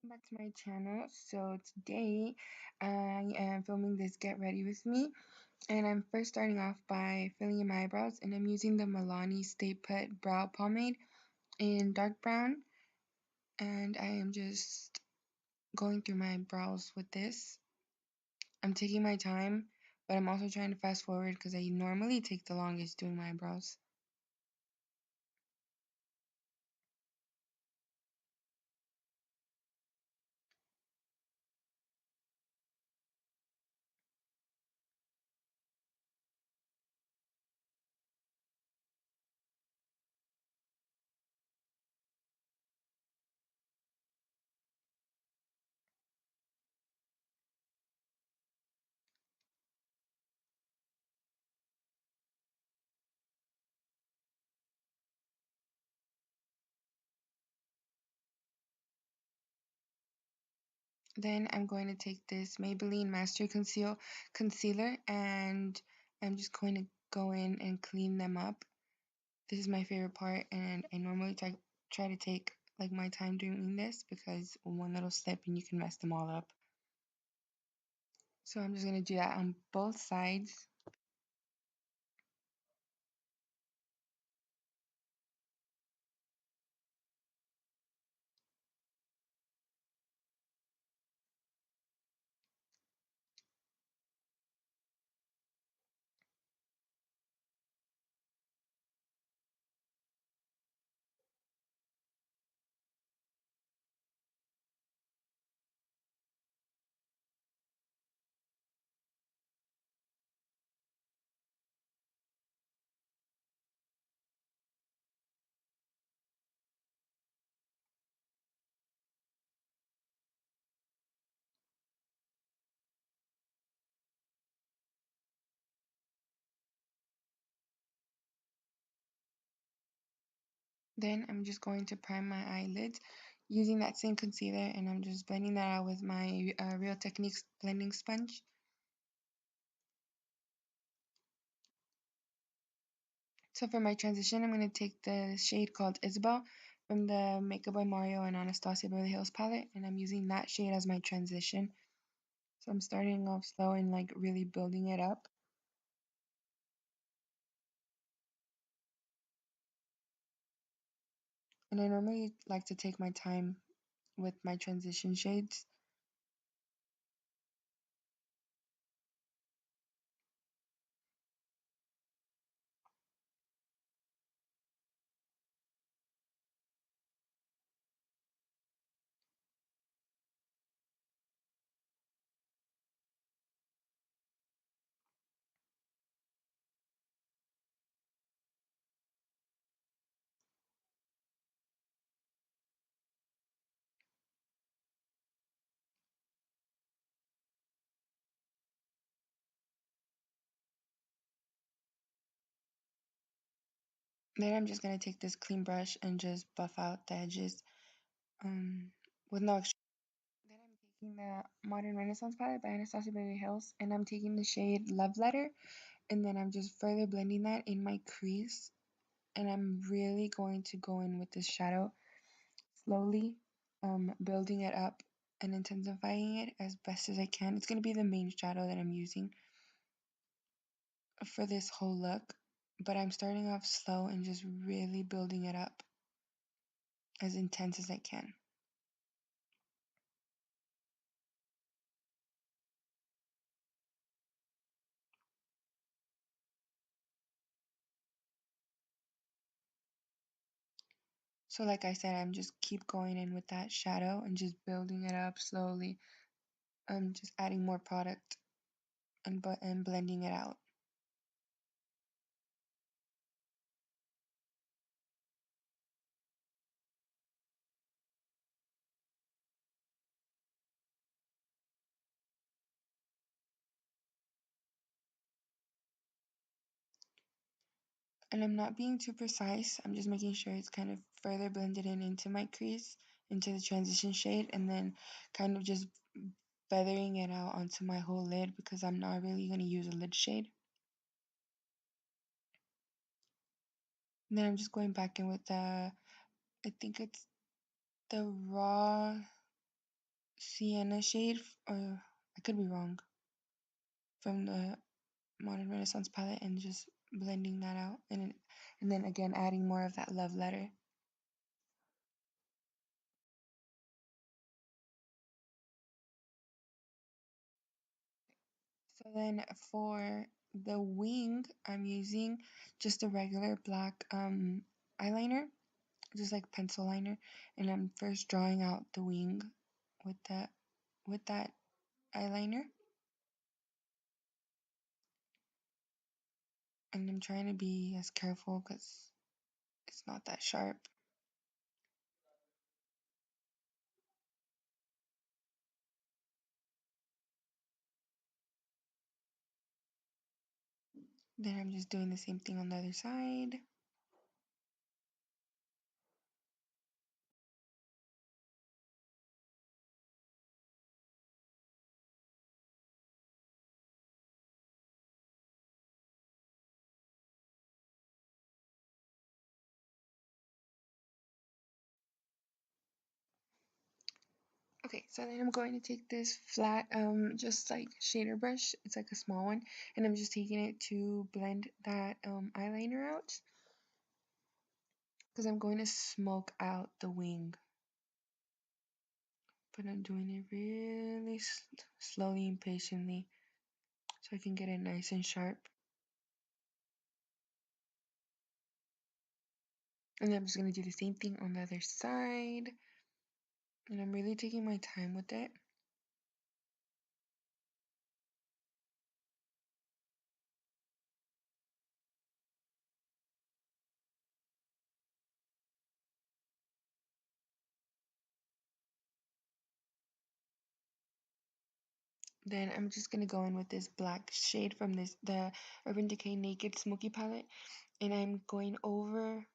Back to my channel. So today I am filming this Get Ready With Me, and I'm first starting off by filling in my eyebrows, and I'm using the Milani Stay Put Brow Pomade in dark brown, and I am just going through my brows with this. I'm taking my time, but I'm also trying to fast forward because I normally take the longest doing my eyebrows. Then I'm going to take this Maybelline Master Concealer, and I'm just going to go in and clean them up. This is my favorite part, and I normally try to take like my time doing this because one little slip and you can mess them all up. So I'm just going to do that on both sides. Then I'm just going to prime my eyelids using that same concealer, and I'm just blending that out with my Real Techniques blending sponge. So for my transition, I'm going to take the shade called Isabel from the Makeup by Mario and Anastasia Beverly Hills palette, and I'm using that shade as my transition. So I'm starting off slow and like really building it up. And I normally like to take my time with my transition shades. Then I'm just going to take this clean brush and just buff out the edges with no extra. Then I'm taking the Modern Renaissance palette by Anastasia Beverly Hills, and I'm taking the shade Love Letter, and then I'm just further blending that in my crease, and I'm really going to go in with this shadow slowly, building it up and intensifying it as best as I can. It's going to be the main shadow that I'm using for this whole look, but I'm starting off slow and just really building it up as intense as I can. So like I said, I'm just keep going in with that shadow and just building it up slowly. I'm just adding more product and blending it out. And I'm not being too precise. I'm just making sure it's kind of further blended in into my crease, into the transition shade, and then kind of just feathering it out onto my whole lid because I'm not really going to use a lid shade. And then I'm just going back in with I think it's the raw sienna shade, or I could be wrong, from the Modern Renaissance palette, and just blending that out, and then again adding more of that love letter. So then for the wing, I'm using just a regular black eyeliner, just like pencil liner, and I'm first drawing out the wing with that eyeliner, and I'm trying to be as careful because it's not that sharp. Then I'm just doing the same thing on the other side. Okay, so then I'm going to take this flat, just like shader brush. It's like a small one, and I'm just taking it to blend that eyeliner out because I'm going to smoke out the wing. But I'm doing it really slowly and patiently so I can get it nice and sharp. And then I'm just going to do the same thing on the other side. And I'm really taking my time with it. Then I'm just going to go in with this black shade from the Urban Decay Naked Smokey palette. And I'm going over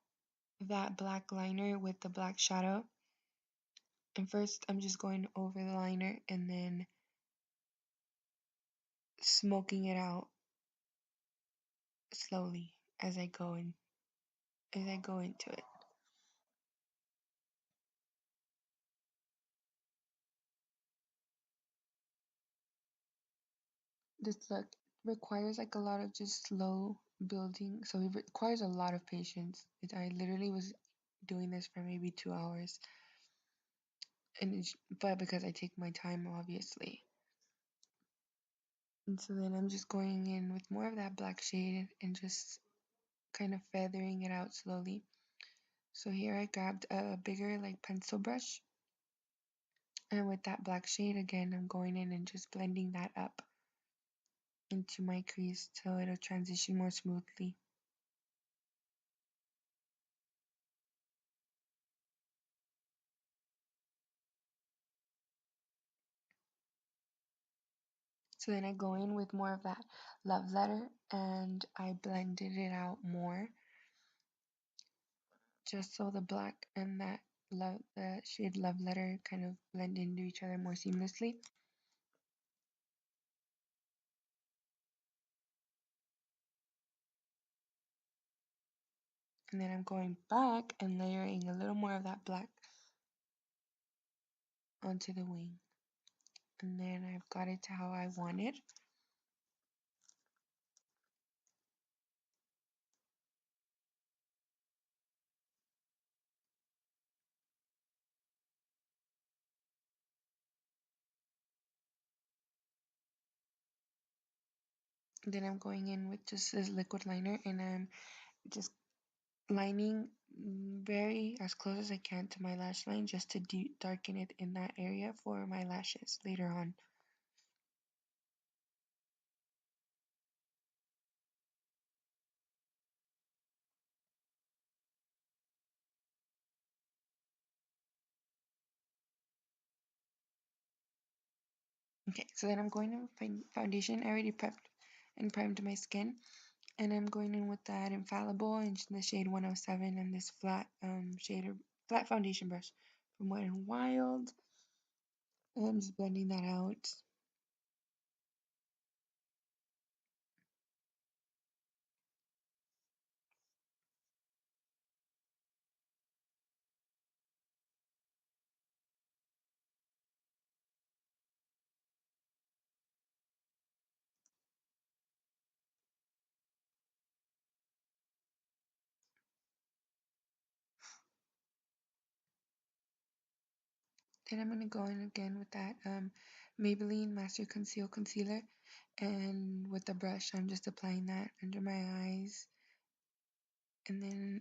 that black liner with the black shadow. And first I'm just going over the liner and then smoking it out slowly as I go into it. This look requires like a lot of just slow building, so it requires a lot of patience. I literally was doing this for maybe 2 hours, but because I take my time, obviously. And so then I'm just going in with more of that black shade and just kind of feathering it out slowly. So here I grabbed a bigger like pencil brush, and with that black shade again, I'm going in and just blending that up into my crease so it'll transition more smoothly. So then I go in with more of that love letter and I blended it out more just so the black and the shade love letter kind of blend into each other more seamlessly. And then I'm going back and layering a little more of that black onto the wing. And then I've got it to how I want it. Then I'm going in with just this liquid liner and I'm just lining very as close as I can to my lash line just to darken it in that area for my lashes later on. Okay, so then I'm going in with foundation. I already prepped and primed my skin. And I'm going in with that Infallible in the shade 107 and this flat foundation brush from Wet n Wild. And I'm just blending that out. Then I'm gonna go in again with that Maybelline Master Conceal Concealer, and with the brush, I'm just applying that under my eyes, and then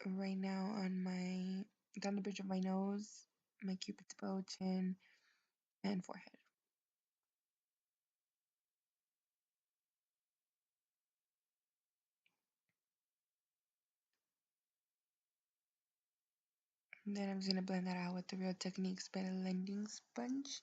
right now on my down the bridge of my nose, my cupid's bow, chin, and forehead. And then I'm just gonna blend that out with the Real Techniques by the Blending Sponge.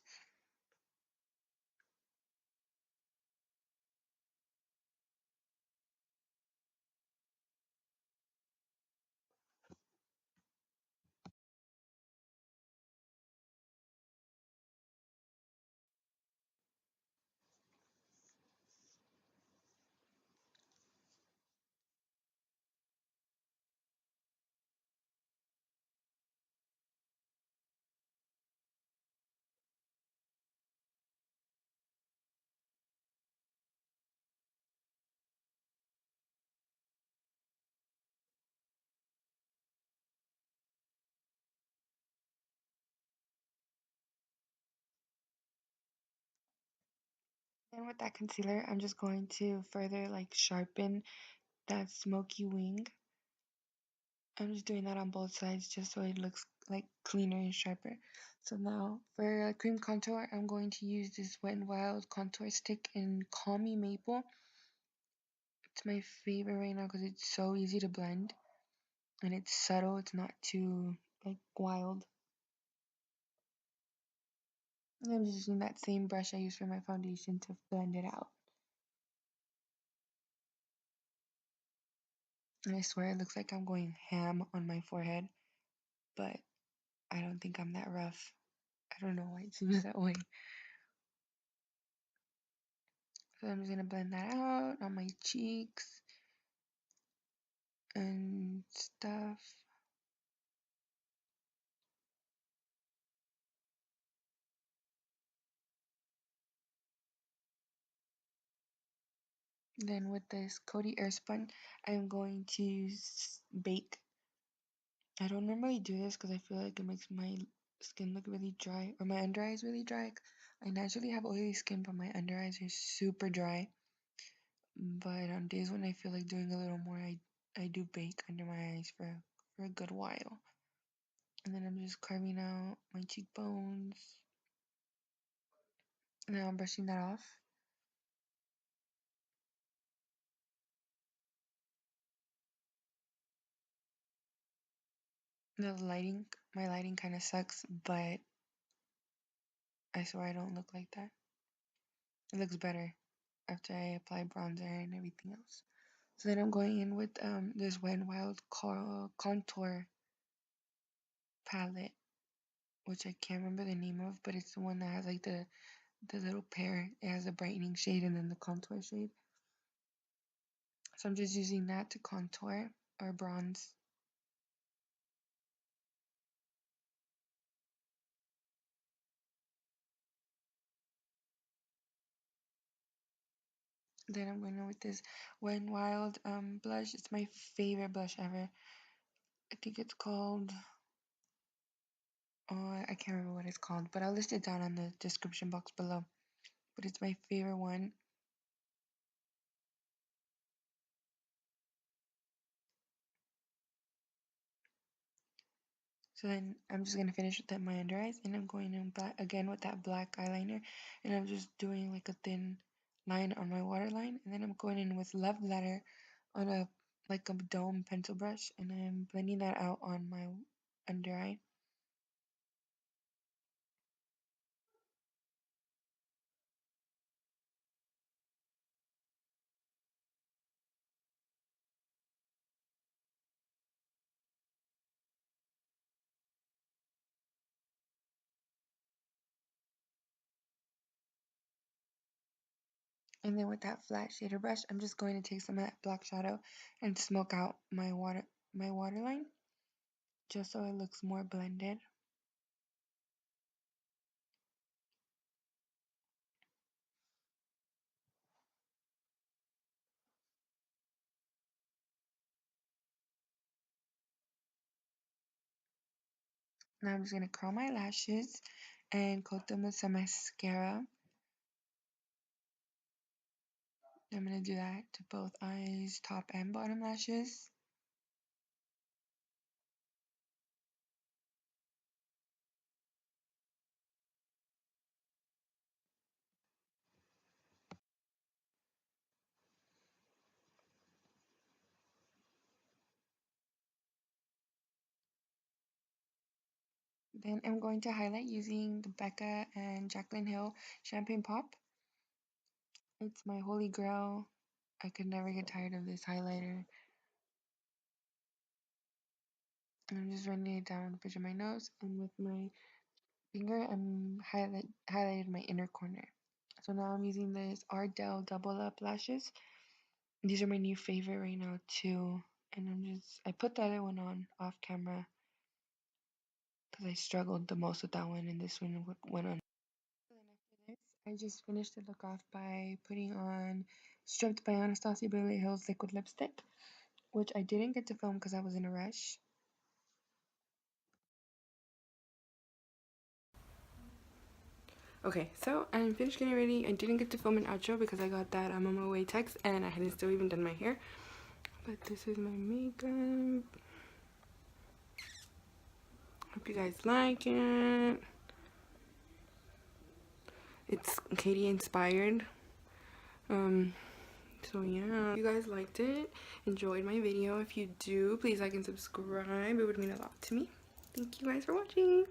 Then with that concealer, I'm just going to further like sharpen that smoky wing. I'm just doing that on both sides just so it looks like cleaner and sharper. So now for cream contour, I'm going to use this Wet n Wild contour stick in Call Me Maple. It's my favorite right now because it's so easy to blend and it's subtle. It's not too like wild. And I'm just using that same brush I used for my foundation to blend it out. And I swear it looks like I'm going ham on my forehead, but I don't think I'm that rough. I don't know why it seems that way. So I'm just gonna blend that out on my cheeks and stuff. Then with this Coty Airspun, I'm going to bake. I don't normally do this because I feel like it makes my skin look really dry, or my under eyes really dry. I naturally have oily skin, but my under eyes are super dry. But on days when I feel like doing a little more, I do bake under my eyes for a good while. And then I'm just carving out my cheekbones. And now I'm brushing that off. The lighting, my lighting kind of sucks, but I swear I don't look like that. It looks better after I apply bronzer and everything else. So then I'm going in with this Wet n Wild contour palette, which I can't remember the name of, but it's the one that has like the little pair. It has a brightening shade and then the contour shade. So I'm just using that to contour or bronze. Then I'm going in with this Wet n Wild blush. It's my favorite blush ever. I think it's called, oh, I can't remember what it's called, but I'll list it down on the description box below. But it's my favorite one. So then I'm just gonna finish with my under eyes, and I'm going in black again with that black eyeliner, and I'm just doing like a thin line on my waterline, and then I'm going in with Love Letter on a like a dome pencil brush, and I'm blending that out on my under eye. And then with that flat shader brush, I'm just going to take some of that black shadow and smoke out my waterline, just so it looks more blended. Now I'm just going to curl my lashes and coat them with some mascara. I'm going to do that to both eyes, top and bottom lashes. Then I'm going to highlight using the Becca and Jaclyn Hill Champagne Pop. It's my holy grail. I could never get tired of this highlighter. And I'm just running it down the bridge of my nose, and with my finger I'm highlighted my inner corner. So now I'm using this Ardell Double Up lashes. These are my new favorite right now too. And I put the other one on off camera because I struggled the most with that one, and this one went on. So then after this, I just finished the look off by putting on Stripped by Anastasia Beverly Hills liquid lipstick, which I didn't get to film because I was in a rush. Okay, so I'm finished getting ready. I didn't get to film an outro because I got that I'm on my way text and I hadn't still even done my hair. But this is my makeup. Hope you guys like it. It's Katie inspired. So yeah, if you guys liked it, enjoyed my video. If you do, please like and subscribe. It would mean a lot to me. Thank you guys for watching.